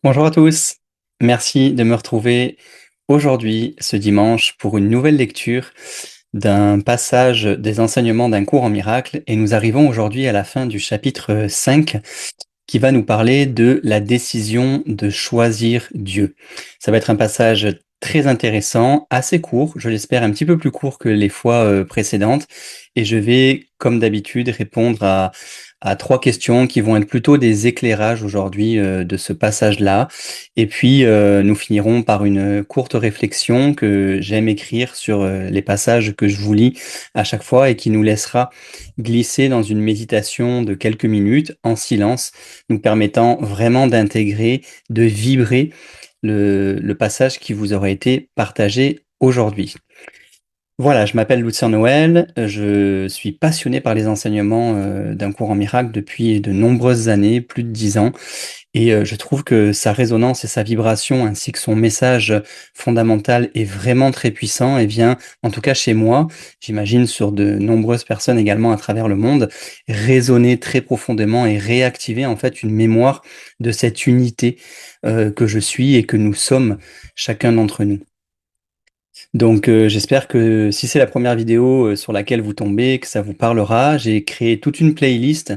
Bonjour à tous, merci de me retrouver aujourd'hui, ce dimanche, pour une nouvelle lecture d'un passage des enseignements d'un cours en miracle. Et nous arrivons aujourd'hui à la fin du chapitre 5 qui va nous parler de la décision de choisir Dieu. Ça va être un passage très intéressant, assez court, je l'espère un petit peu plus court que les fois précédentes. Et je vais, comme d'habitude, répondre à trois questions qui vont être plutôt des éclairages aujourd'hui de ce passage-là. Et puis, nous finirons par une courte réflexion que j'aime écrire sur les passages que je vous lis à chaque fois et qui nous laissera glisser dans une méditation de quelques minutes en silence, nous permettant vraiment d'intégrer, de vibrer le passage qui vous aura été partagé aujourd'hui. Voilà, je m'appelle Lucien Noël, je suis passionné par les enseignements d'un cours en miracle depuis de nombreuses années, plus de 10 ans, et je trouve que sa résonance et sa vibration ainsi que son message fondamental est vraiment très puissant et vient, en tout cas chez moi, j'imagine sur de nombreuses personnes également à travers le monde, résonner très profondément et réactiver en fait une mémoire de cette unité que je suis et que nous sommes chacun d'entre nous. Donc, j'espère que si c'est la première vidéo, sur laquelle vous tombez, que ça vous parlera. J'ai créé toute une playlist,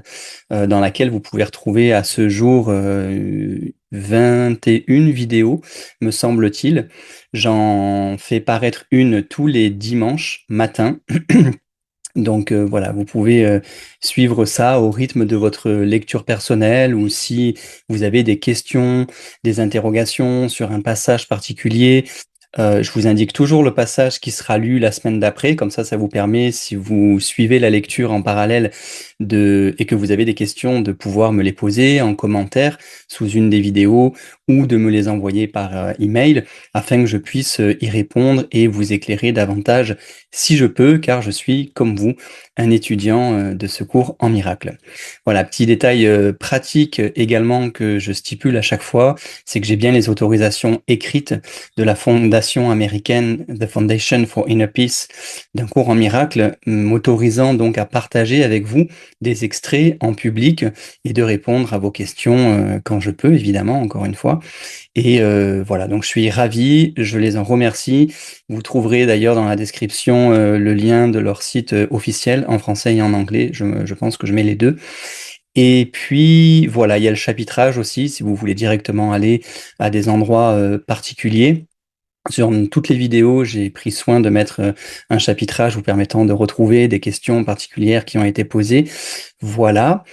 dans laquelle vous pouvez retrouver à ce jour, 21 vidéos, me semble-t-il. J'en fais paraître une tous les dimanches matin. Donc, voilà, vous pouvez, suivre ça au rythme de votre lecture personnelle ou si vous avez des questions, des interrogations sur un passage particulier, je vous indique toujours le passage qui sera lu la semaine d'après, comme ça vous permet, si vous suivez la lecture en parallèle et que vous avez des questions, de pouvoir me les poser en commentaire sous une des vidéos ou de me les envoyer par email afin que je puisse y répondre et vous éclairer davantage si je peux, car je suis, comme vous, un étudiant de ce cours en miracle. Voilà, petit détail pratique également que je stipule à chaque fois, c'est que j'ai bien les autorisations écrites de la fondation américaine The Foundation for Inner Peace d'un cours en miracle, m'autorisant donc à partager avec vous des extraits en public et de répondre à vos questions quand je peux, évidemment, encore une fois. Et voilà, donc je suis ravi, je les en remercie. Vous trouverez d'ailleurs dans la description le lien de leur site officiel en français et en anglais. Je pense que je mets les deux. Et puis voilà, il y a le chapitrage aussi, si vous voulez directement aller à des endroits particuliers. Sur toutes les vidéos, j'ai pris soin de mettre un chapitrage vous permettant de retrouver des questions particulières qui ont été posées. Voilà.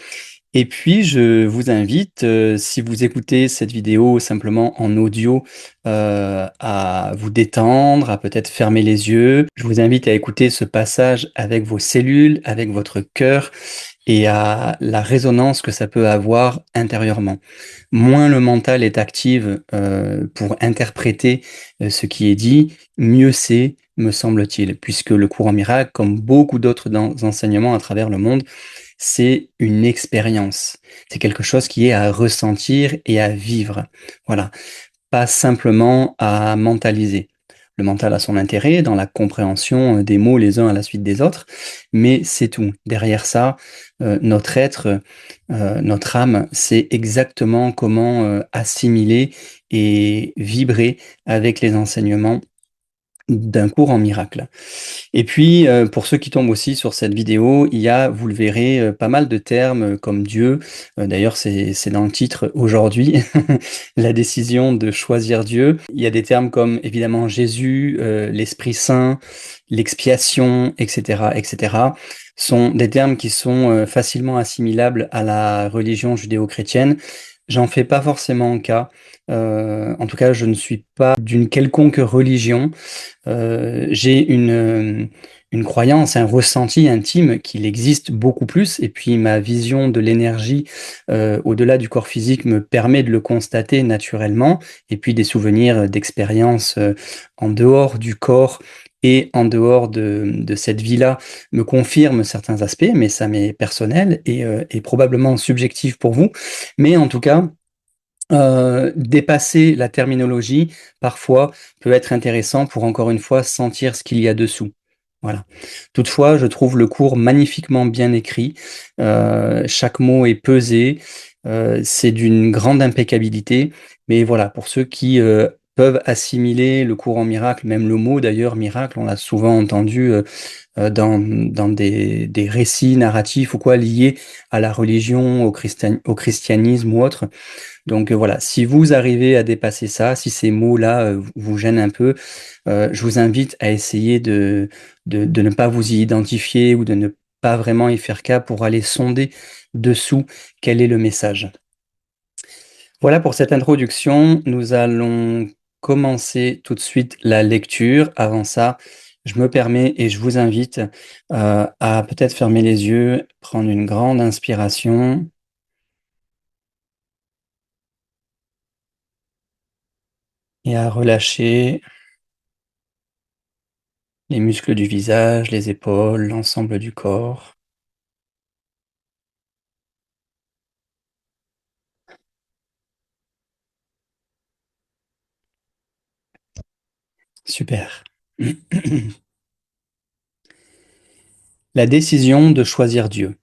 Et puis, je vous invite, si vous écoutez cette vidéo simplement en audio, à vous détendre, à peut-être fermer les yeux. Je vous invite à écouter ce passage avec vos cellules, avec votre cœur et à la résonance que ça peut avoir intérieurement. Moins le mental est actif pour interpréter ce qui est dit, mieux c'est, me semble-t-il, puisque le cours en miracle, comme beaucoup d'autres enseignements à travers le monde, c'est une expérience. C'est quelque chose qui est à ressentir et à vivre. Voilà, pas simplement à mentaliser. Le mental a son intérêt dans la compréhension des mots les uns à la suite des autres, mais c'est tout. Derrière ça, notre être, notre âme, c'est exactement comment assimiler et vibrer avec les enseignements d'un cours en miracle. Et puis, pour ceux qui tombent aussi sur cette vidéo, il y a, vous le verrez, pas mal de termes comme Dieu. D'ailleurs, c'est dans le titre aujourd'hui, la décision de choisir Dieu. Il y a des termes comme évidemment Jésus, l'Esprit Saint, l'expiation, et cetera, et cetera. Sont des termes qui sont facilement assimilables à la religion judéo-chrétienne. J'en fais pas forcément cas. En tout cas, je ne suis pas d'une quelconque religion. J'ai une croyance, un ressenti intime qu'il existe beaucoup plus et puis ma vision de l'énergie, au-delà du corps physique me permet de le constater naturellement et puis des souvenirs d'expériences, en dehors du corps et en dehors de cette vie-là me confirment certains aspects, mais ça m'est personnel et probablement subjectif pour vous. Mais en tout cas, dépasser la terminologie, parfois, peut être intéressant pour encore une fois sentir ce qu'il y a dessous. Voilà. Toutefois, je trouve le cours magnifiquement bien écrit. Chaque mot est pesé C'est d'une grande impeccabilité, mais voilà, pour ceux qui peuvent assimiler le courant miracle, même le mot d'ailleurs miracle, on l'a souvent entendu dans des récits narratifs ou quoi liés à la religion, au christianisme ou autre. Donc voilà, si vous arrivez à dépasser ça, si ces mots-là vous gênent un peu, je vous invite à essayer de ne pas vous y identifier ou de ne pas vraiment y faire cas pour aller sonder dessous quel est le message. Voilà pour cette introduction. Nous allons commencer tout de suite la lecture. Avant ça, je me permets et je vous invite à peut-être fermer les yeux, prendre une grande inspiration et à relâcher les muscles du visage, les épaules, l'ensemble du corps. Super. La décision de choisir Dieu.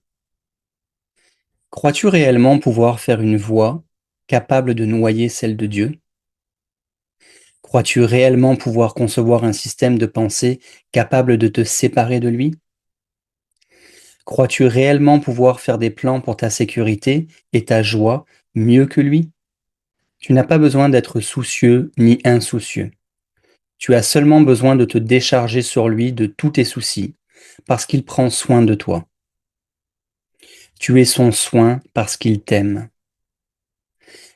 Crois-tu réellement pouvoir faire une voie capable de noyer celle de Dieu? Crois-tu réellement pouvoir concevoir un système de pensée capable de te séparer de lui? Crois-tu réellement pouvoir faire des plans pour ta sécurité et ta joie mieux que lui? Tu n'as pas besoin d'être soucieux ni insoucieux. Tu as seulement besoin de te décharger sur lui de tous tes soucis, parce qu'il prend soin de toi. Tu es son soin parce qu'il t'aime.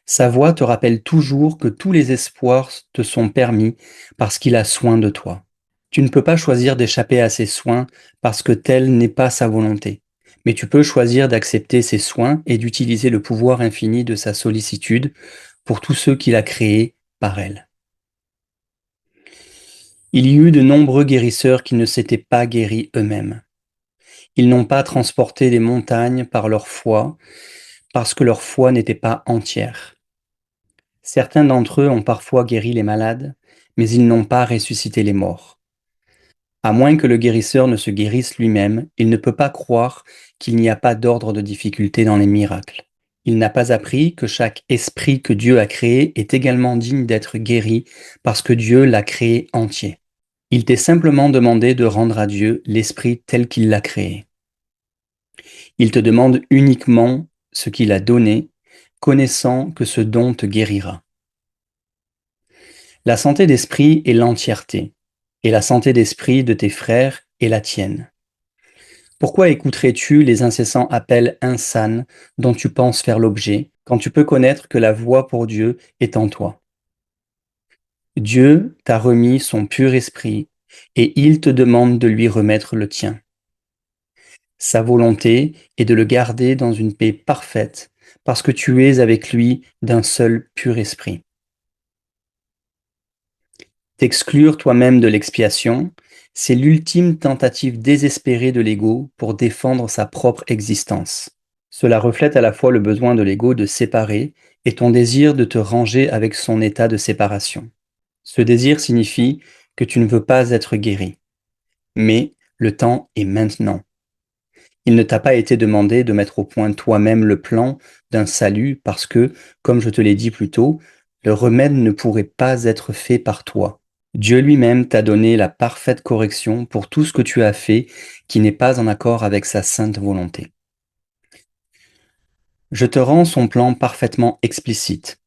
Sa voix te rappelle toujours que tous les espoirs te sont permis parce qu'il a soin de toi. Tu ne peux pas choisir d'échapper à ses soins parce que telle n'est pas sa volonté. Mais tu peux choisir d'accepter ses soins et d'utiliser le pouvoir infini de sa sollicitude pour tous ceux qu'il a créés par elle. Il y eut de nombreux guérisseurs qui ne s'étaient pas guéris eux-mêmes. Ils n'ont pas transporté les montagnes par leur foi parce que leur foi n'était pas entière. Certains d'entre eux ont parfois guéri les malades, mais ils n'ont pas ressuscité les morts. À moins que le guérisseur ne se guérisse lui-même, il ne peut pas croire qu'il n'y a pas d'ordre de difficulté dans les miracles. Il n'a pas appris que chaque esprit que Dieu a créé est également digne d'être guéri parce que Dieu l'a créé entier. Il t'est simplement demandé de rendre à Dieu l'esprit tel qu'il l'a créé. Il te demande uniquement ce qu'il a donné, connaissant que ce don te guérira. La santé d'esprit est l'entièreté, et la santé d'esprit de tes frères est la tienne. Pourquoi écouterais-tu les incessants appels insans dont tu penses faire l'objet, quand tu peux connaître que la voie pour Dieu est en toi? Dieu t'a remis son pur esprit, et il te demande de lui remettre le tien. Sa volonté est de le garder dans une paix parfaite, parce que tu es avec lui d'un seul pur esprit. T'exclure toi-même de l'expiation, c'est l'ultime tentative désespérée de l'ego pour défendre sa propre existence. Cela reflète à la fois le besoin de l'ego de séparer et ton désir de te ranger avec son état de séparation. Ce désir signifie que tu ne veux pas être guéri. Mais le temps est maintenant. Il ne t'a pas été demandé de mettre au point toi-même le plan d'un salut parce que, comme je te l'ai dit plus tôt, le remède ne pourrait pas être fait par toi. Dieu lui-même t'a donné la parfaite correction pour tout ce que tu as fait qui n'est pas en accord avec sa sainte volonté. Je te rends son plan parfaitement explicite.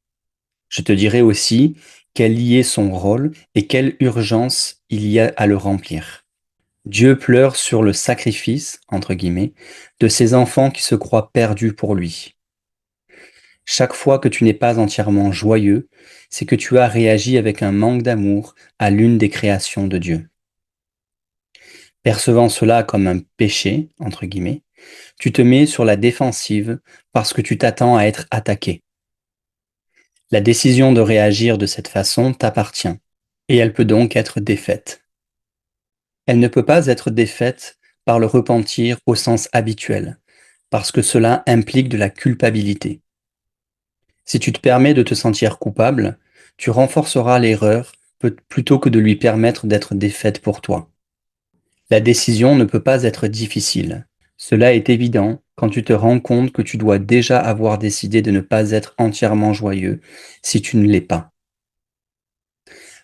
Je te dirai aussi quel y est son rôle et quelle urgence il y a à le remplir. Dieu pleure sur le sacrifice, entre guillemets, de ses enfants qui se croient perdus pour lui. Chaque fois que tu n'es pas entièrement joyeux, c'est que tu as réagi avec un manque d'amour à l'une des créations de Dieu. Percevant cela comme un péché, entre guillemets, tu te mets sur la défensive parce que tu t'attends à être attaqué. La décision de réagir de cette façon t'appartient, et elle peut donc être défaite. Elle ne peut pas être défaite par le repentir au sens habituel, parce que cela implique de la culpabilité. Si tu te permets de te sentir coupable, tu renforceras l'erreur plutôt que de lui permettre d'être défaite pour toi. La décision ne peut pas être difficile. Cela est évident quand tu te rends compte que tu dois déjà avoir décidé de ne pas être entièrement joyeux si tu ne l'es pas.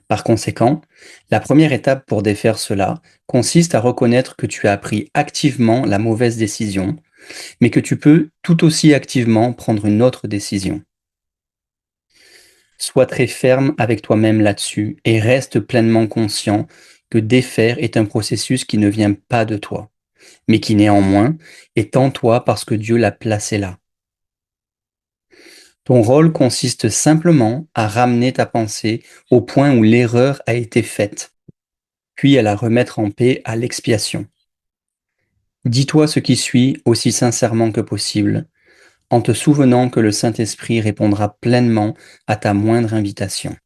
Par conséquent, la première étape pour défaire cela consiste à reconnaître que tu as pris activement la mauvaise décision, mais que tu peux tout aussi activement prendre une autre décision. Sois très ferme avec toi-même là-dessus et reste pleinement conscient que défaire est un processus qui ne vient pas de toi, mais qui néanmoins est en toi parce que Dieu l'a placé là. Ton rôle consiste simplement à ramener ta pensée au point où l'erreur a été faite, puis à la remettre en paix à l'expiation. Dis-toi ce qui suit aussi sincèrement que possible, en te souvenant que le Saint-Esprit répondra pleinement à ta moindre invitation.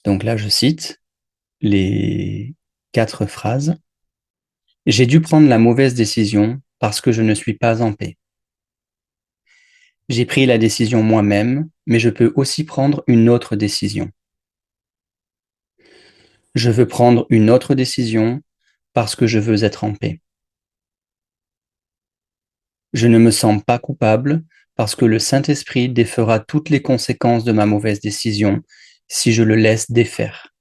Donc là, je cite les 4 phrases. J'ai dû prendre la mauvaise décision parce que je ne suis pas en paix. J'ai pris la décision moi-même, mais je peux aussi prendre une autre décision. Je veux prendre une autre décision parce que je veux être en paix. Je ne me sens pas coupable parce que le Saint-Esprit défera toutes les conséquences de ma mauvaise décision si je le laisse défaire.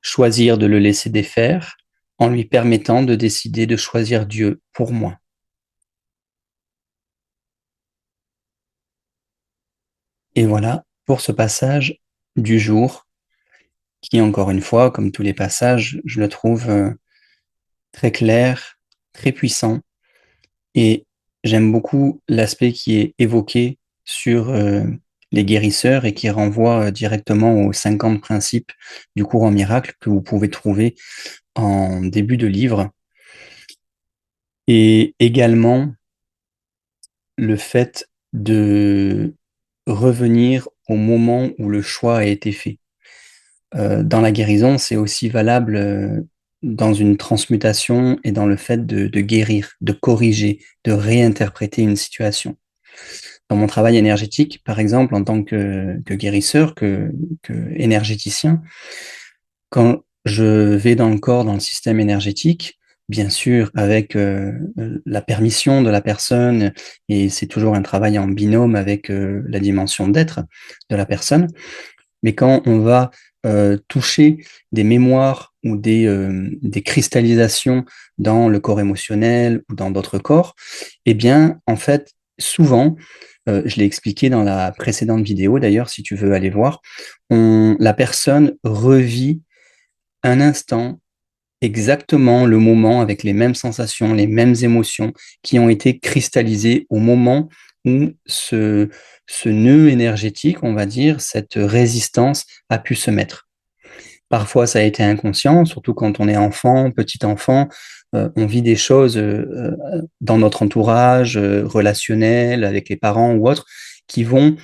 Choisir de le laisser défaire en lui permettant de décider de choisir Dieu pour moi. Et voilà pour ce passage du jour qui, encore une fois, comme tous les passages, je le trouve très clair, très puissant. Et j'aime beaucoup l'aspect qui est évoqué sur les guérisseurs et qui renvoie directement aux 50 principes du courant miracle que vous pouvez trouver en début de livre. Et également le fait de revenir au moment où le choix a été fait. Dans la guérison, c'est aussi valable dans une transmutation et dans le fait de guérir, de corriger, de réinterpréter une situation. Dans mon travail énergétique, par exemple, en tant que guérisseur, que énergéticien, quand je vais dans le corps, dans le système énergétique, bien sûr avec la permission de la personne, et c'est toujours un travail en binôme avec la dimension d'être de la personne, mais quand on va toucher des mémoires ou des cristallisations dans le corps émotionnel ou dans d'autres corps, eh bien, en fait, souvent, je l'ai expliqué dans la précédente vidéo, d'ailleurs, si tu veux aller voir, la personne revit un instant exactement le moment avec les mêmes sensations, les mêmes émotions qui ont été cristallisées au moment où ce nœud énergétique, on va dire, cette résistance a pu se mettre. Parfois, ça a été inconscient, surtout quand on est enfant, petit enfant, on vit des choses dans notre entourage, relationnel, avec les parents ou autres, qui vont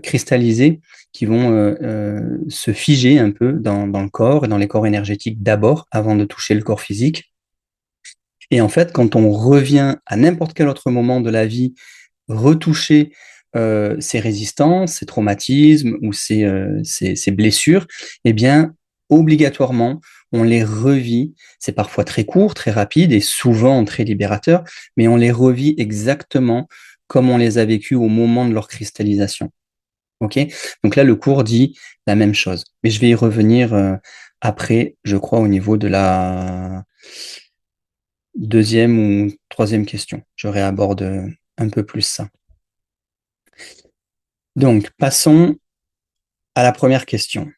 cristalliser, qui vont se figer un peu dans le corps et dans les corps énergétiques d'abord, avant de toucher le corps physique. Et en fait, quand on revient à n'importe quel autre moment de la vie, retoucher ces résistances, ces traumatismes ou ces blessures, eh bien, obligatoirement, on les revit. C'est parfois très court, très rapide et souvent très libérateur, mais on les revit exactement comme on les a vécus au moment de leur cristallisation. Ok? Donc là, le cours dit la même chose. Mais je vais y revenir après, je crois, au niveau de la deuxième ou troisième question. Je réaborde un peu plus ça. Donc, passons à la première question.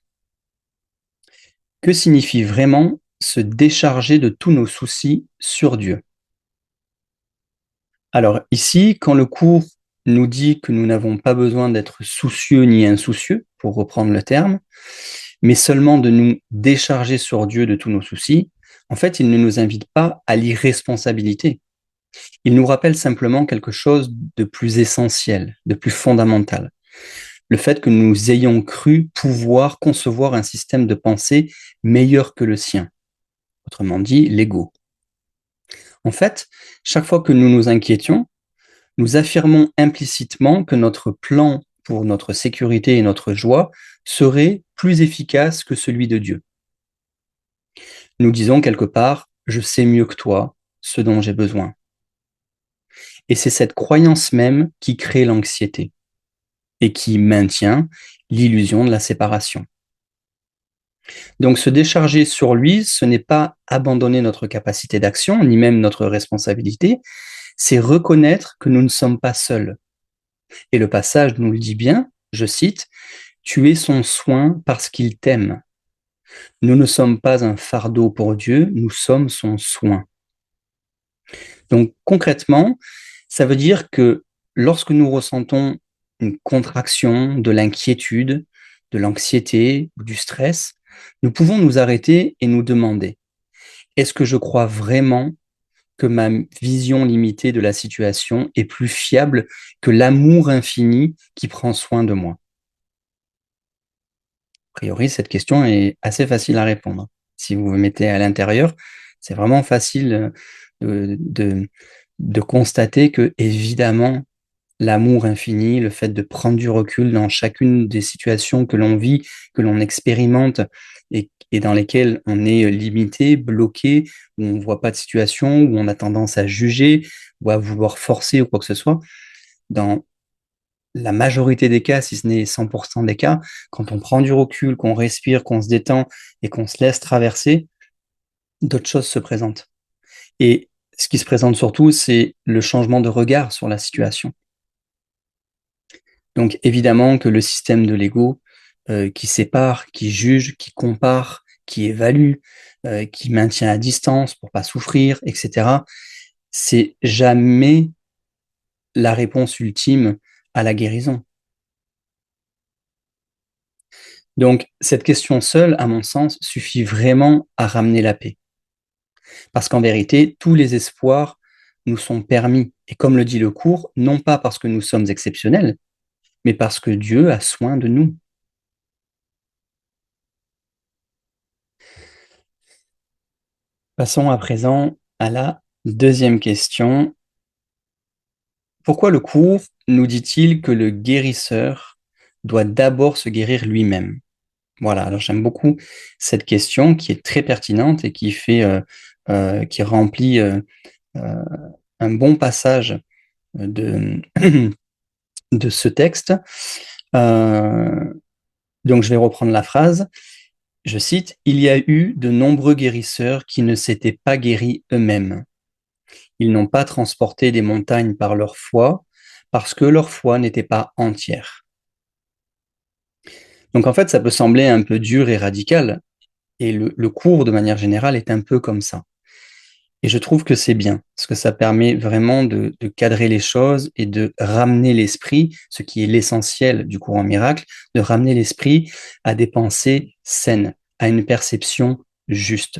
Que signifie vraiment se décharger de tous nos soucis sur Dieu? Alors ici, quand le cours nous dit que nous n'avons pas besoin d'être soucieux ni insoucieux, pour reprendre le terme, mais seulement de nous décharger sur Dieu de tous nos soucis, en fait, il ne nous invite pas à l'irresponsabilité. Il nous rappelle simplement quelque chose de plus essentiel, de plus fondamental. Le fait que nous ayons cru pouvoir concevoir un système de pensée meilleur que le sien. Autrement dit, l'ego. En fait, chaque fois que nous nous inquiétions, nous affirmons implicitement que notre plan pour notre sécurité et notre joie serait plus efficace que celui de Dieu. nous disons quelque part, je sais mieux que toi ce dont j'ai besoin. Et c'est cette croyance même qui crée l'anxiété et qui maintient l'illusion de la séparation. Donc se décharger sur lui, ce n'est pas abandonner notre capacité d'action, ni même notre responsabilité, c'est reconnaître que nous ne sommes pas seuls. Et le passage nous le dit bien, je cite, « Tu es son soin parce qu'il t'aime. Nous ne sommes pas un fardeau pour Dieu, nous sommes son soin. » Donc concrètement, ça veut dire que lorsque nous ressentons une contraction, de l'inquiétude, de l'anxiété, du stress, nous pouvons nous arrêter et nous demander, est-ce que je crois vraiment que ma vision limitée de la situation est plus fiable que l'amour infini qui prend soin de moi? A priori, cette question est assez facile à répondre. Si vous vous mettez à l'intérieur, c'est vraiment facile de constater que, évidemment, l'amour infini, le fait de prendre du recul dans chacune des situations que l'on vit, que l'on expérimente et dans lesquelles on est limité, bloqué, où on ne voit pas de situation, où on a tendance à juger ou à vouloir forcer ou quoi que ce soit, dans la majorité des cas, si ce n'est 100% des cas, quand on prend du recul, qu'on respire, qu'on se détend et qu'on se laisse traverser, d'autres choses se présentent. Et ce qui se présente surtout, c'est le changement de regard sur la situation. Donc évidemment que le système de l'ego qui sépare, qui juge, qui compare, qui évalue, qui maintient à distance pour pas souffrir, etc., c'est jamais la réponse ultime à la guérison. Donc cette question seule, à mon sens, suffit vraiment à ramener la paix. Parce qu'en vérité, tous les espoirs nous sont permis. Et comme le dit le cours, non pas parce que nous sommes exceptionnels, mais parce que Dieu a soin de nous. Passons à présent à la deuxième question. Pourquoi le cours nous dit-il que le guérisseur doit d'abord se guérir lui-même? Voilà, alors j'aime beaucoup cette question qui est très pertinente et qui remplit euh, un bon passage de, de ce texte. Euh, donc je vais reprendre la phrase. Je cite, « Il y a eu de nombreux guérisseurs qui ne s'étaient pas guéris eux-mêmes. Ils n'ont pas transporté des montagnes par leur foi parce que leur foi n'était pas entière. » Donc en fait, ça peut sembler un peu dur et radical, et le cours, de manière générale, est un peu comme ça. Et je trouve que c'est bien, parce que ça permet vraiment de cadrer les choses et de ramener l'esprit, ce qui est l'essentiel du cours en miracle, de ramener l'esprit à des pensées saines, à une perception juste.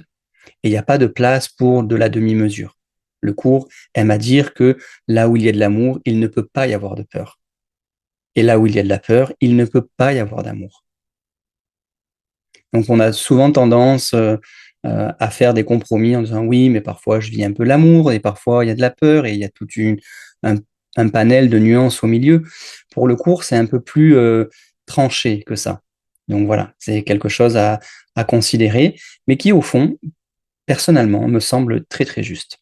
Et il n'y a pas de place pour de la demi-mesure. Le cours aime à dire que là où il y a de l'amour, il ne peut pas y avoir de peur. Et là où il y a de la peur, il ne peut pas y avoir d'amour. Donc on a souvent tendance à faire des compromis en disant oui, mais parfois je vis un peu l'amour et parfois il y a de la peur et il y a un, un panel de nuances au milieu. Pour le cours, c'est un peu plus tranché que ça. Donc voilà, c'est quelque chose à considérer, mais qui au fond, personnellement, me semble très très juste.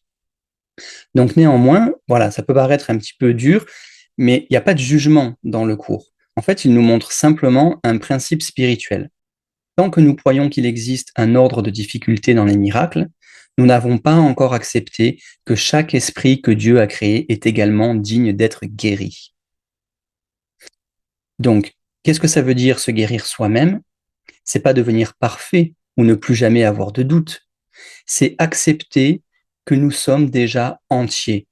Donc néanmoins, voilà, ça peut paraître un petit peu dur, mais il n'y a pas de jugement dans le cours. En fait, il nous montre simplement un principe spirituel. Tant que nous croyons qu'il existe un ordre de difficulté dans les miracles, nous n'avons pas encore accepté que chaque esprit que Dieu a créé est également digne d'être guéri. Donc, qu'est-ce que ça veut dire se guérir soi-même? C'est pas devenir parfait ou ne plus jamais avoir de doute. C'est accepter que nous sommes déjà entiers,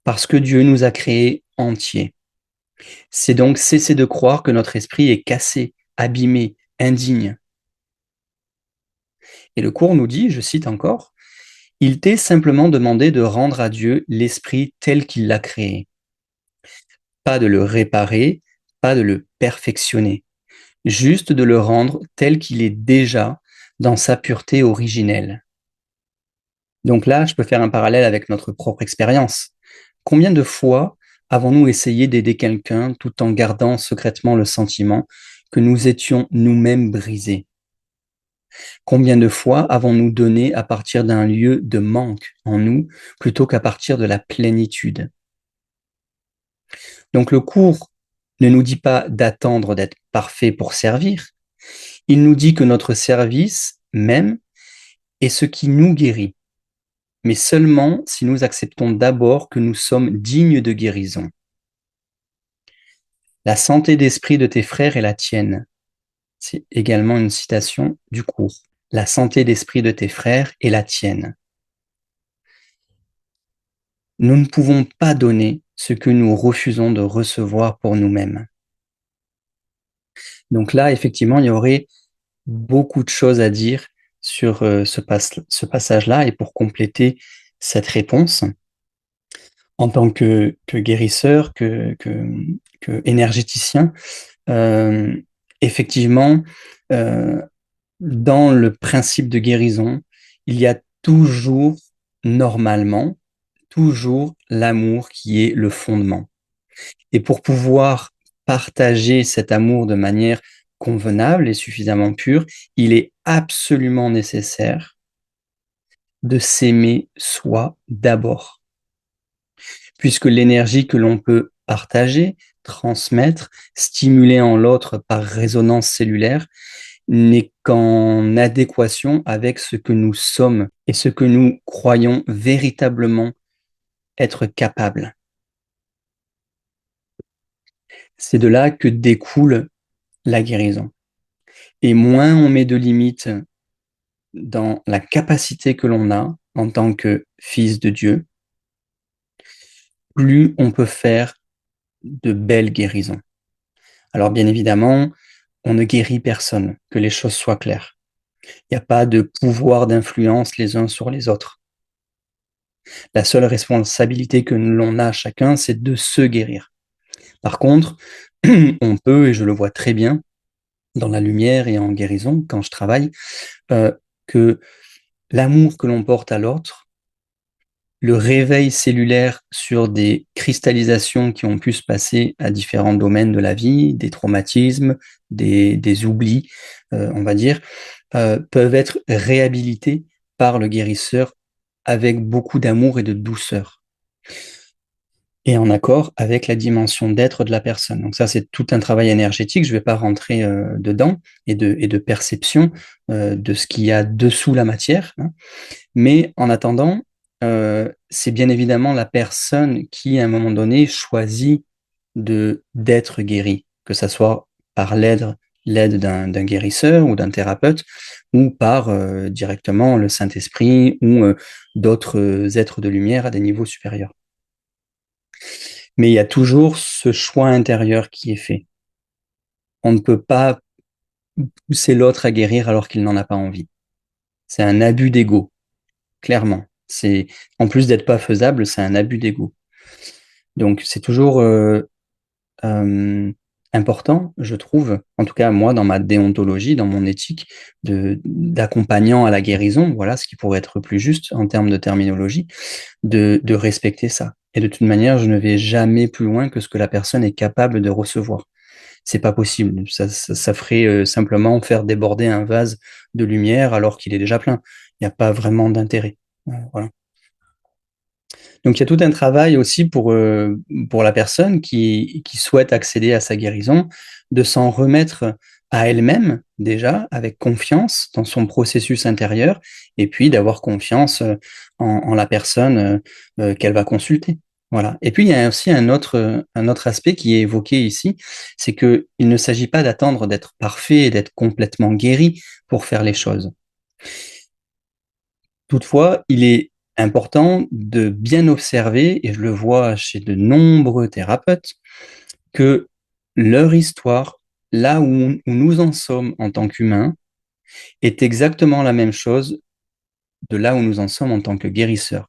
parce que Dieu nous a créés entiers. C'est donc cesser de croire que notre esprit est cassé, abîmé, indigne. Et le cours nous dit, je cite encore, « Il t'est simplement demandé de rendre à Dieu l'esprit tel qu'il l'a créé. Pas de le réparer, pas de le perfectionner, juste de le rendre tel qu'il est déjà dans sa pureté originelle. » Donc là, je peux faire un parallèle avec notre propre expérience. Combien de fois avons-nous essayé d'aider quelqu'un tout en gardant secrètement le sentiment que nous étions nous-mêmes brisés? Combien de fois avons-nous donné à partir d'un lieu de manque en nous plutôt qu'à partir de la plénitude? Donc le cours ne nous dit pas d'attendre d'être parfait pour servir, il nous dit que notre service même est ce qui nous guérit, mais seulement si nous acceptons d'abord que nous sommes dignes de guérison. La santé d'esprit de tes frères est la tienne. C'est également une citation du cours. La santé d'esprit de tes frères est la tienne. Nous ne pouvons pas donner ce que nous refusons de recevoir pour nous-mêmes. Donc là, effectivement, il y aurait beaucoup de choses à dire sur ce passage-là. Et pour compléter cette réponse, en tant que guérisseur, que énergéticien, euh, effectivement, euh, dans le principe de guérison, il y a toujours, normalement, toujours l'amour qui est le fondement. Et pour pouvoir partager cet amour de manière convenable et suffisamment pure, il est absolument nécessaire de s'aimer soi d'abord, puisque l'énergie que l'on peut partager, transmettre, stimuler en l'autre par résonance cellulaire n'est qu'en adéquation avec ce que nous sommes et ce que nous croyons véritablement être capables. C'est de là que découle la guérison. Et moins on met de limites dans la capacité que l'on a en tant que fils de Dieu, plus on peut faire de belles guérisons. Alors bien évidemment, on ne guérit personne, que les choses soient claires. Il n'y a pas de pouvoir d'influence les uns sur les autres. La seule responsabilité que l'on a chacun, c'est de se guérir. Par contre, on peut, et je le vois très bien dans la lumière et en guérison, quand je travaille, que l'amour que l'on porte à l'autre, le réveil cellulaire sur des cristallisations qui ont pu se passer à différents domaines de la vie, des traumatismes, des oublis, on va dire, peuvent être réhabilités par le guérisseur avec beaucoup d'amour et de douceur, et en accord avec la dimension d'être de la personne. Donc ça, c'est tout un travail énergétique. Je ne vais pas rentrer dedans et de perception de ce qu'il y a dessous la matière, hein. Mais en attendant, c'est bien évidemment la personne qui, à un moment donné, choisit d'être guérie, que ça soit par l'aide d'un guérisseur ou d'un thérapeute, ou par directement le Saint-Esprit ou d'autres êtres de lumière à des niveaux supérieurs. Mais il y a toujours ce choix intérieur qui est fait. On ne peut pas pousser l'autre à guérir alors qu'il n'en a pas envie. C'est un abus d'ego, clairement. C'est, en plus d'être pas faisable, c'est un abus d'ego. Donc c'est toujours important, je trouve, en tout cas moi dans ma déontologie, dans mon éthique d'accompagnant à la guérison, voilà ce qui pourrait être plus juste en termes de terminologie, de respecter ça. Et de toute manière, je ne vais jamais plus loin que ce que la personne est capable de recevoir. C'est pas possible. Ça ferait simplement faire déborder un vase de lumière alors qu'il est déjà plein. Il n'y a pas vraiment d'intérêt. Voilà. Donc il y a tout un travail aussi pour la personne qui souhaite accéder à sa guérison, de s'en remettre à elle-même déjà, avec confiance dans son processus intérieur, et puis d'avoir confiance en la personne qu'elle va consulter. Voilà. Et puis il y a aussi un autre aspect qui est évoqué ici, c'est qu'il ne s'agit pas d'attendre d'être parfait et d'être complètement guéri pour faire les choses. Toutefois, il est important de bien observer, et je le vois chez de nombreux thérapeutes, que leur histoire, là où nous en sommes en tant qu'humains, est exactement la même chose de là où nous en sommes en tant que guérisseurs.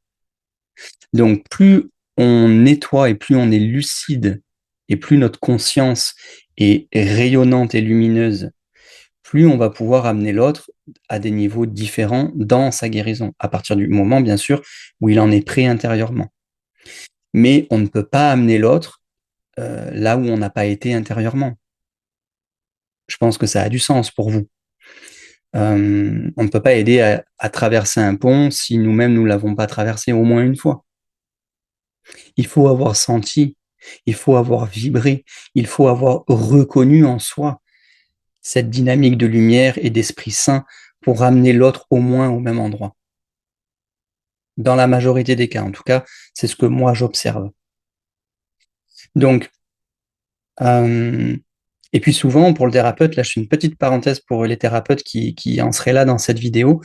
Donc, plus on nettoie et plus on est lucide, et plus notre conscience est rayonnante et lumineuse, plus on va pouvoir amener l'autre à des niveaux différents dans sa guérison, à partir du moment, bien sûr, où il en est prêt intérieurement. Mais on ne peut pas amener l'autre là où on n'a pas été intérieurement. Je pense que ça a du sens pour vous. On ne peut pas aider à traverser un pont si nous-mêmes nous l'avons pas traversé au moins une fois. Il faut avoir senti, il faut avoir vibré, il faut avoir reconnu en soi cette dynamique de lumière et d'Esprit Saint pour ramener l'autre au moins au même endroit. Dans la majorité des cas, en tout cas, c'est ce que moi j'observe. Donc, euh, et puis souvent, pour le thérapeute, là je fais une petite parenthèse pour les thérapeutes qui en seraient là dans cette vidéo,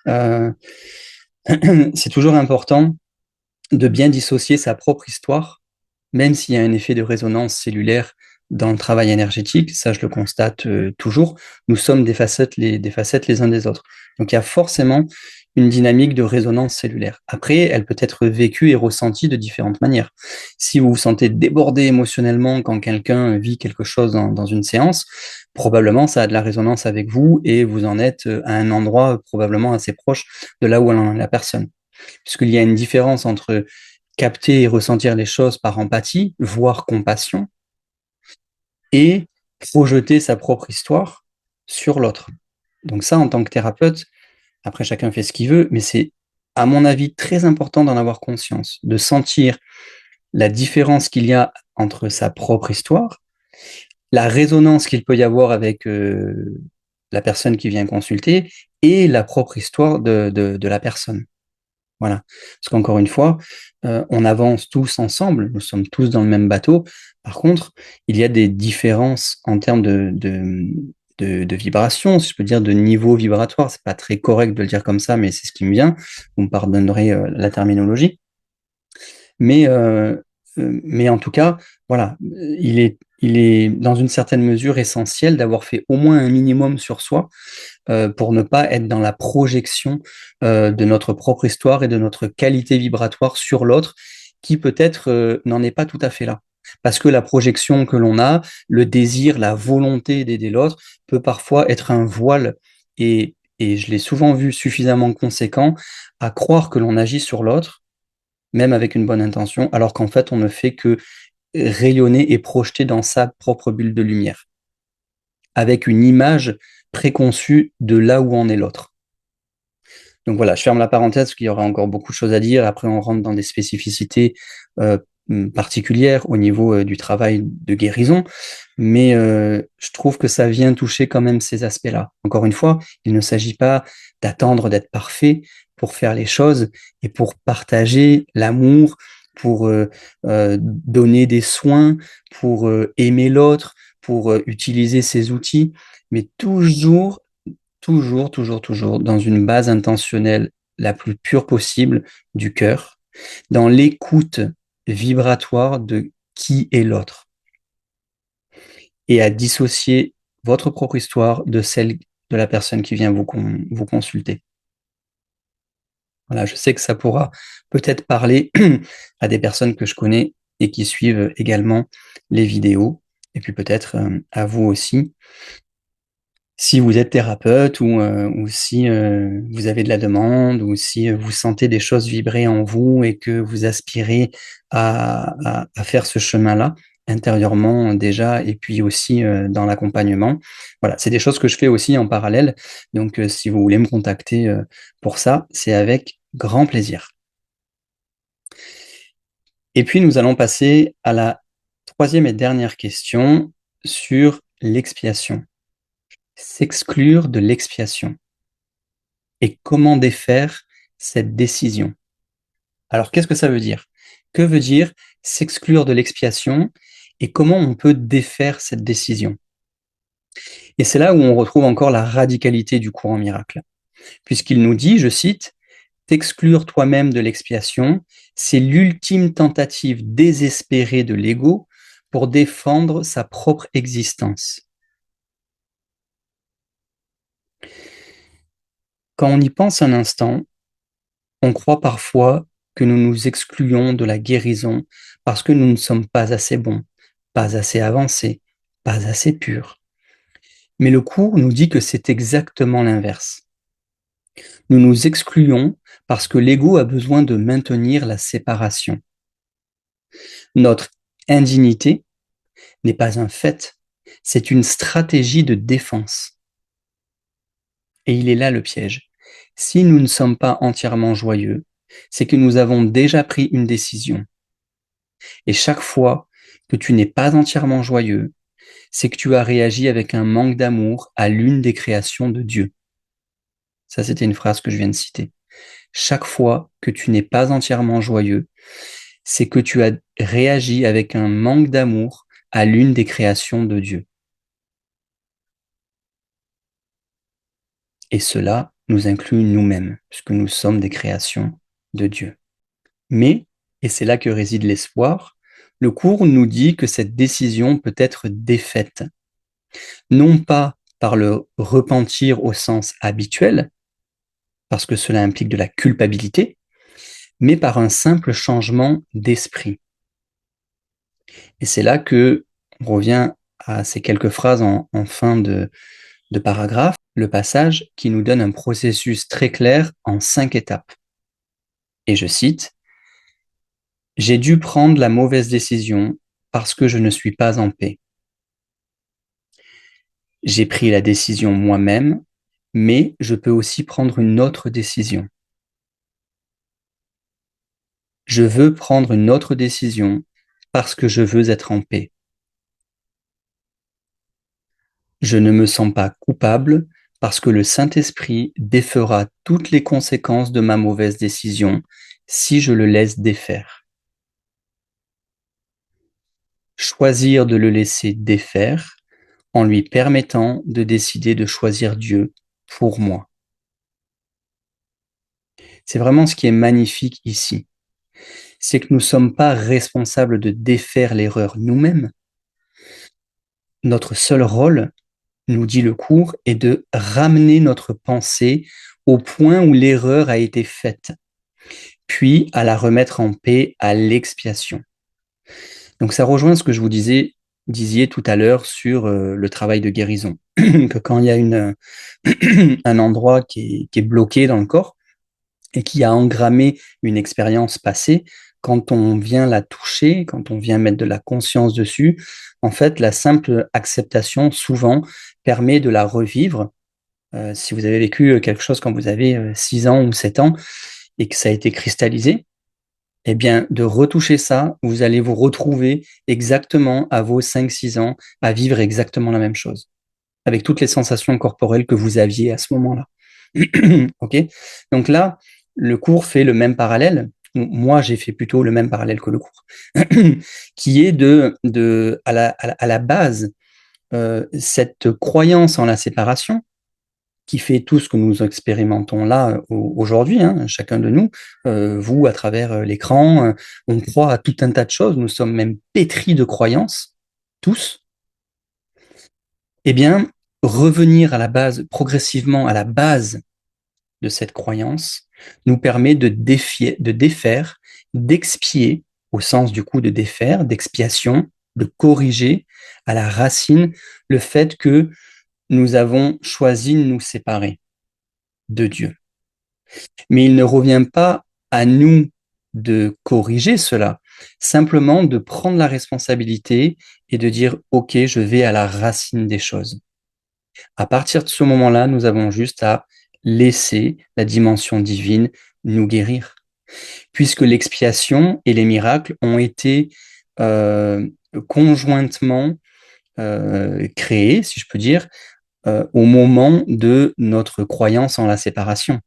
euh, c'est toujours important de bien dissocier sa propre histoire, même s'il y a un effet de résonance cellulaire dans le travail énergétique, ça je le constate toujours, nous sommes des facettes les uns des autres. Donc il y a forcément une dynamique de résonance cellulaire. Après, elle peut être vécue et ressentie de différentes manières. Si vous vous sentez débordé émotionnellement quand quelqu'un vit quelque chose dans une séance, probablement ça a de la résonance avec vous et vous en êtes à un endroit probablement assez proche de là où en est la personne. Puisqu'il y a une différence entre capter et ressentir les choses par empathie, voire compassion, et projeter sa propre histoire sur l'autre. Donc ça, en tant que thérapeute, après chacun fait ce qu'il veut, mais c'est, à mon avis, très important d'en avoir conscience, de sentir la différence qu'il y a entre sa propre histoire, la résonance qu'il peut y avoir avec la personne qui vient consulter et la propre histoire de la personne. Voilà. Parce qu'encore une fois, on avance tous ensemble, nous sommes tous dans le même bateau. Par contre, il y a des différences en termes de vibration, si je peux dire, de niveau vibratoire. C'est pas très correct de le dire comme ça, mais c'est ce qui me vient. Vous me pardonnerez la terminologie. Mais en tout cas, voilà, il est dans une certaine mesure essentiel d'avoir fait au moins un minimum sur soi pour ne pas être dans la projection de notre propre histoire et de notre qualité vibratoire sur l'autre, qui peut-être n'en est pas tout à fait là. Parce que la projection que l'on a, le désir, la volonté d'aider l'autre, peut parfois être un voile, et je l'ai souvent vu suffisamment conséquent, à croire que l'on agit sur l'autre, même avec une bonne intention, alors qu'en fait on ne fait que rayonner et projeter dans sa propre bulle de lumière, avec une image préconçue de là où en est l'autre. Donc voilà, je ferme la parenthèse parce qu'il y aura encore beaucoup de choses à dire. Après, on rentre dans des spécificités euh, particulières au niveau du travail de guérison, mais je trouve que ça vient toucher quand même ces aspects-là. Encore une fois, il ne s'agit pas d'attendre d'être parfait pour faire les choses et pour partager l'amour, pour donner des soins, pour aimer l'autre, pour utiliser ces outils, mais toujours dans une base intentionnelle la plus pure possible du cœur, dans l'écoute vibratoire de qui est l'autre, et à dissocier votre propre histoire de celle de la personne qui vient vous consulter. Voilà, je sais que ça pourra peut-être parler à des personnes que je connais et qui suivent également les vidéos, et puis peut-être à vous aussi, si vous êtes thérapeute ou si vous avez de la demande ou si vous sentez des choses vibrer en vous et que vous aspirez à faire ce chemin-là intérieurement déjà et puis aussi dans l'accompagnement. Voilà, c'est des choses que je fais aussi en parallèle. Donc, si vous voulez me contacter pour ça, c'est avec grand plaisir. Et puis, nous allons passer à la troisième et dernière question sur l'expiation. S'exclure de l'expiation. Et comment défaire cette décision? Alors, qu'est-ce que ça veut dire? Que veut dire s'exclure de l'expiation et comment on peut défaire cette décision? Et c'est là où on retrouve encore la radicalité du courant miracle, puisqu'il nous dit, je cite, t'exclure toi-même de l'expiation, c'est l'ultime tentative désespérée de l'ego pour défendre sa propre existence. Quand on y pense un instant, on croit parfois que nous nous excluons de la guérison parce que nous ne sommes pas assez bons, pas assez avancés, pas assez purs. Mais le cours nous dit que c'est exactement l'inverse. Nous nous excluons parce que l'ego a besoin de maintenir la séparation. Notre indignité n'est pas un fait, c'est une stratégie de défense. Et il est là le piège. Si nous ne sommes pas entièrement joyeux, c'est que nous avons déjà pris une décision. Et chaque fois que tu n'es pas entièrement joyeux, c'est que tu as réagi avec un manque d'amour à l'une des créations de Dieu. Ça, c'était une phrase que je viens de citer. Chaque fois que tu n'es pas entièrement joyeux, c'est que tu as réagi avec un manque d'amour à l'une des créations de Dieu. Et cela nous inclut nous-mêmes, puisque nous sommes des créations de Dieu. Mais, et c'est là que réside l'espoir, le cours nous dit que cette décision peut être défaite, non pas par le repentir au sens habituel, parce que cela implique de la culpabilité, mais par un simple changement d'esprit. Et c'est là que on revient à ces quelques phrases en fin de paragraphe, le passage qui nous donne un processus très clair en 5 étapes. Et je cite, « J'ai dû prendre la mauvaise décision parce que je ne suis pas en paix. J'ai pris la décision moi-même, mais je peux aussi prendre une autre décision. Je veux prendre une autre décision parce que je veux être en paix. Je ne me sens pas coupable parce que le Saint-Esprit défera toutes les conséquences de ma mauvaise décision si je le laisse défaire. Choisir de le laisser défaire en lui permettant de décider de choisir Dieu pour moi. » C'est vraiment ce qui est magnifique ici. C'est que nous ne sommes pas responsables de défaire l'erreur nous-mêmes. Notre seul rôle, nous dit le cours, est de ramener notre pensée au point où l'erreur a été faite, puis à la remettre en paix à l'expiation. Donc ça rejoint ce que je vous disiez tout à l'heure sur le travail de guérison, que quand il y a un endroit qui est bloqué dans le corps et qui a engrammé une expérience passée, quand on vient la toucher, quand on vient mettre de la conscience dessus, en fait, la simple acceptation, souvent, permet de la revivre. Si vous avez vécu quelque chose quand vous avez 6 ans ou 7 ans et que ça a été cristallisé, eh bien, de retoucher ça, vous allez vous retrouver exactement à vos 5-6 ans, à vivre exactement la même chose, avec toutes les sensations corporelles que vous aviez à ce moment-là. Ok. Donc là, le cours fait le même parallèle. Moi, j'ai fait plutôt le même parallèle que le cours, qui est à la base, cette croyance en la séparation, qui fait tout ce que nous expérimentons là aujourd'hui, hein, chacun de nous, vous à travers l'écran, on croit à tout un tas de choses, nous sommes même pétris de croyances, tous. Eh bien, revenir à la base, progressivement à la base de cette croyance, nous permet de défaire, d'expier, au sens du coup de défaire, d'expiation, de corriger à la racine le fait que nous avons choisi de nous séparer de Dieu. Mais il ne revient pas à nous de corriger cela, simplement de prendre la responsabilité et de dire « Ok, je vais à la racine des choses ». À partir de ce moment-là, nous avons juste à laisser la dimension divine nous guérir, puisque l'expiation et les miracles ont été conjointement créés, si je peux dire, au moment de notre croyance en la séparation,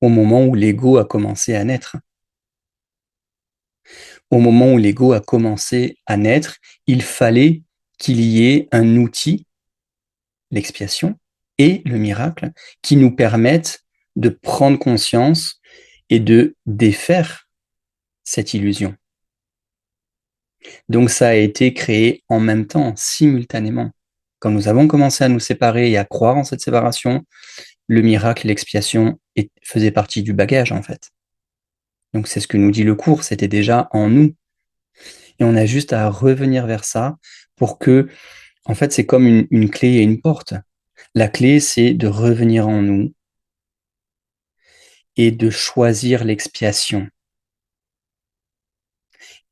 au moment où l'ego a commencé à naître. Au moment où l'ego a commencé à naître, il fallait qu'il y ait un outil, l'expiation et le miracle, qui nous permettent de prendre conscience et de défaire cette illusion. Donc ça a été créé en même temps, simultanément. Quand nous avons commencé à nous séparer et à croire en cette séparation, le miracle et l'expiation faisaient partie du bagage, en fait. Donc c'est ce que nous dit le cours, c'était déjà en nous. Et on a juste à revenir vers ça pour que, en fait, c'est comme une clé et une porte. La clé, c'est de revenir en nous et de choisir l'expiation.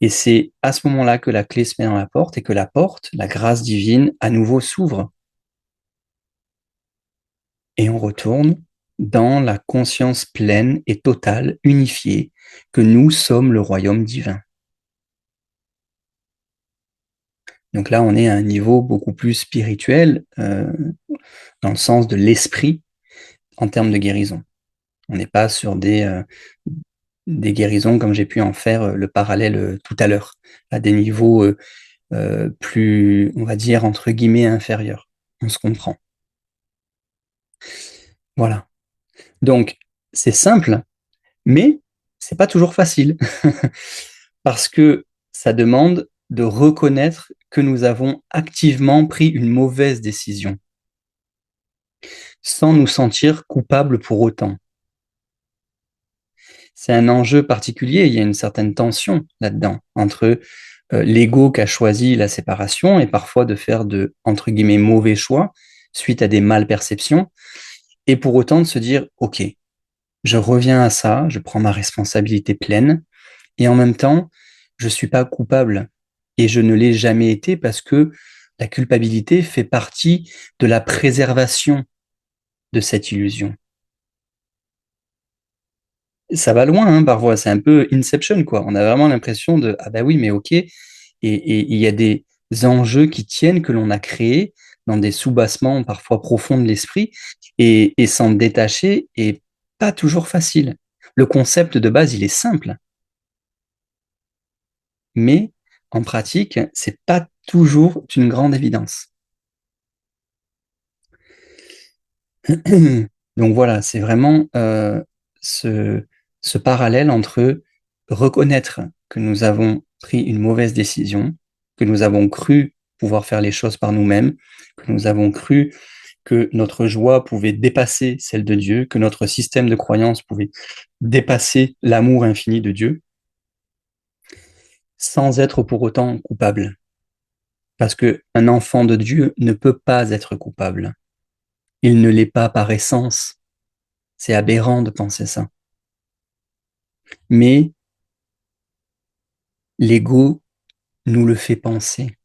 Et c'est à ce moment-là que la clé se met dans la porte et que la porte, la grâce divine, à nouveau s'ouvre. et on retourne dans la conscience pleine et totale, unifiée, que nous sommes le royaume divin. Donc là, on est à un niveau beaucoup plus spirituel, dans le sens de l'esprit, en termes de guérison. On n'est pas sur des guérisons comme j'ai pu en faire le parallèle tout à l'heure, à des niveaux plus, on va dire, entre guillemets, inférieurs. On se comprend. Voilà. Donc, c'est simple, mais c'est pas toujours facile parce que ça demande de reconnaître que nous avons activement pris une mauvaise décision sans nous sentir coupables pour autant. C'est un enjeu particulier, il y a une certaine tension là-dedans entre l'ego qui a choisi la séparation et parfois de faire de, entre guillemets, mauvais choix suite à des mal-perceptions et pour autant de se dire, OK, je reviens à ça, je prends ma responsabilité pleine et en même temps, je ne suis pas coupable et je ne l'ai jamais été parce que la culpabilité fait partie de la préservation de cette illusion. Ça va loin, hein, parfois, c'est un peu Inception, quoi. On a vraiment l'impression de, ah bah oui, mais ok. Et il y a des enjeux qui tiennent que l'on a créés dans des sous-bassements parfois profonds de l'esprit et s'en détacher est pas toujours facile. Le concept de base, il est simple, mais en pratique, c'est pas toujours une grande évidence. Donc voilà, c'est vraiment ce, ce parallèle entre reconnaître que nous avons pris une mauvaise décision, que nous avons cru pouvoir faire les choses par nous-mêmes, que nous avons cru que notre joie pouvait dépasser celle de Dieu, que notre système de croyance pouvait dépasser l'amour infini de Dieu, sans être pour autant coupable. Parce qu'un enfant de Dieu ne peut pas être coupable. Il ne l'est pas par essence. C'est aberrant de penser ça. Mais l'ego nous le fait penser.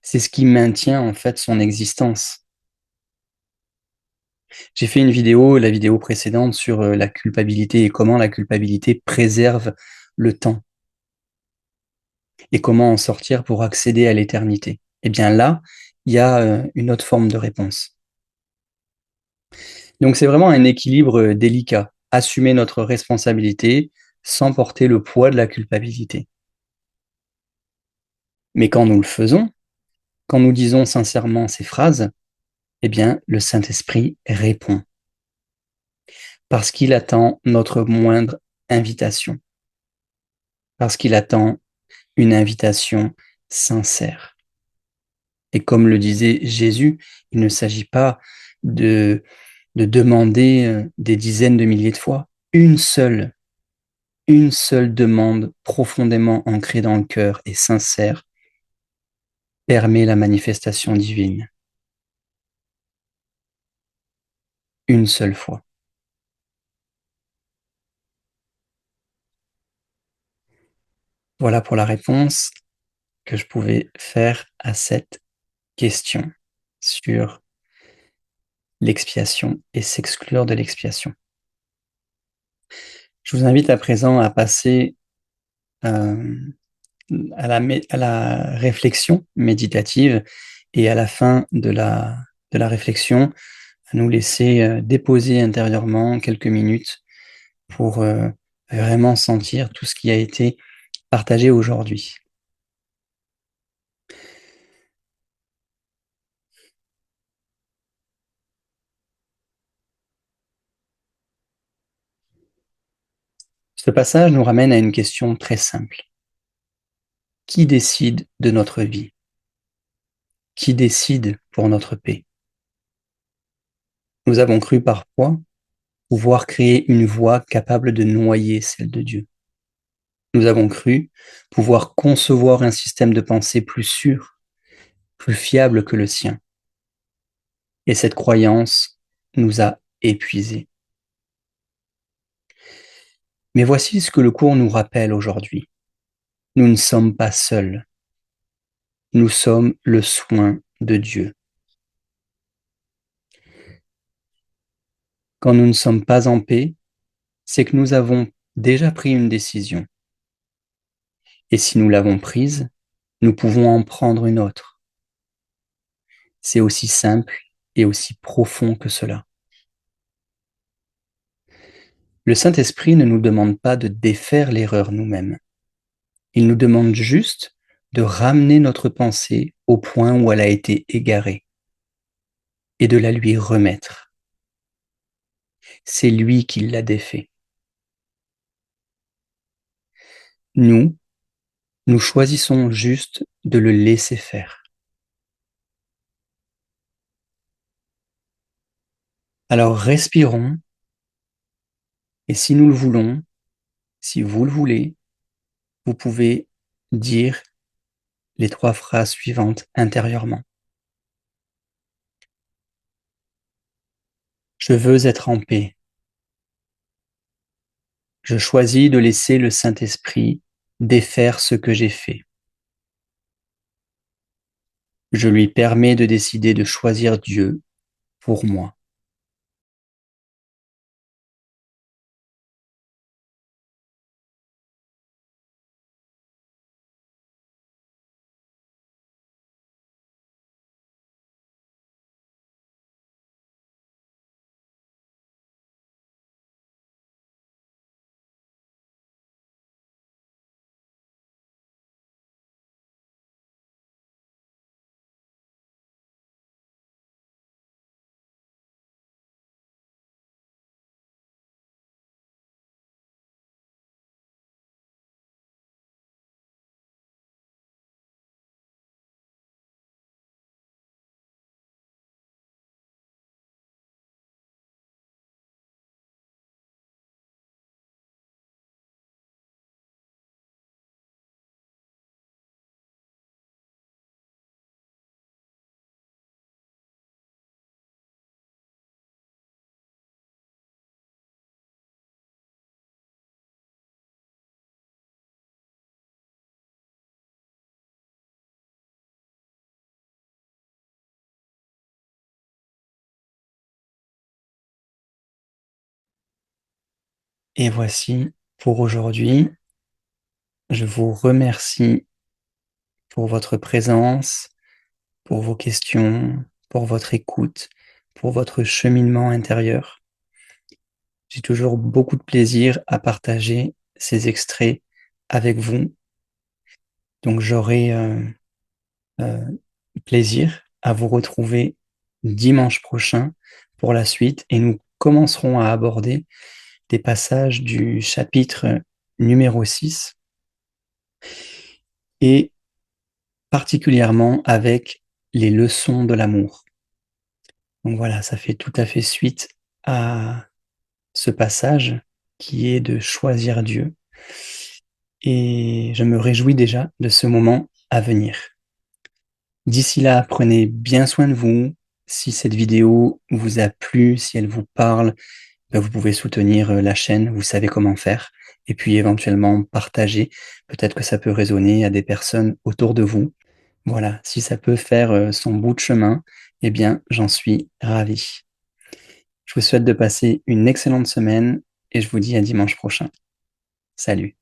C'est ce qui maintient en fait son existence. J'ai fait une vidéo, la vidéo précédente, sur la culpabilité et comment la culpabilité préserve le temps et comment en sortir pour accéder à l'éternité. Eh bien là, il y a une autre forme de réponse. Donc c'est vraiment un équilibre délicat. Assumer notre responsabilité sans porter le poids de la culpabilité. Mais quand nous le faisons, quand nous disons sincèrement ces phrases, eh bien, le Saint-Esprit répond parce qu'il attend notre moindre invitation, parce qu'il attend une invitation sincère. Et comme le disait Jésus, il ne s'agit pas de, de demander des dizaines de milliers de fois, une seule demande profondément ancrée dans le cœur et sincère permet la manifestation divine. Une seule fois. Voilà pour la réponse que je pouvais faire à cette question sur l'expiation et s'exclure de l'expiation. Je vous invite à présent à passer euh, à la réflexion méditative et à la fin de la réflexion, à nous laisser déposer intérieurement quelques minutes pour vraiment sentir tout ce qui a été partagé aujourd'hui. Ce passage nous ramène à une question très simple. Qui décide de notre vie? Qui décide pour notre paix? Nous avons cru parfois pouvoir créer une voie capable de noyer celle de Dieu. Nous avons cru pouvoir concevoir un système de pensée plus sûr, plus fiable que le sien. Et cette croyance nous a épuisés. Mais voici ce que le cours nous rappelle aujourd'hui. Nous ne sommes pas seuls. Nous sommes le soin de Dieu. Quand nous ne sommes pas en paix, c'est que nous avons déjà pris une décision. Et si nous l'avons prise, nous pouvons en prendre une autre. C'est aussi simple et aussi profond que cela. Le Saint-Esprit ne nous demande pas de défaire l'erreur nous-mêmes. Il nous demande juste de ramener notre pensée au point où elle a été égarée et de la lui remettre. C'est lui qui l'a défait. Nous, nous choisissons juste de le laisser faire. Alors respirons, et si nous le voulons, si vous le voulez, vous pouvez dire les 3 phrases suivantes intérieurement. Je veux être en paix. Je choisis de laisser le Saint-Esprit défaire ce que j'ai fait. Je lui permets de décider de choisir Dieu pour moi. Et voici pour aujourd'hui. Je vous remercie pour votre présence, pour vos questions, pour votre écoute, pour votre cheminement intérieur. J'ai toujours beaucoup de plaisir à partager ces extraits avec vous. Donc j'aurai plaisir à vous retrouver dimanche prochain pour la suite et nous commencerons à aborder des passages du chapitre numéro 6 et particulièrement avec les leçons de l'amour. Donc voilà, ça fait tout à fait suite à ce passage qui est de choisir Dieu. Et je me réjouis déjà de ce moment à venir. D'ici là, prenez bien soin de vous. Si cette vidéo vous a plu, si elle vous parle, vous pouvez soutenir la chaîne, vous savez comment faire. Et puis éventuellement partager. Peut-être que ça peut résonner à des personnes autour de vous. Voilà, si ça peut faire son bout de chemin, eh bien, j'en suis ravi. Je vous souhaite de passer une excellente semaine et je vous dis à dimanche prochain. Salut.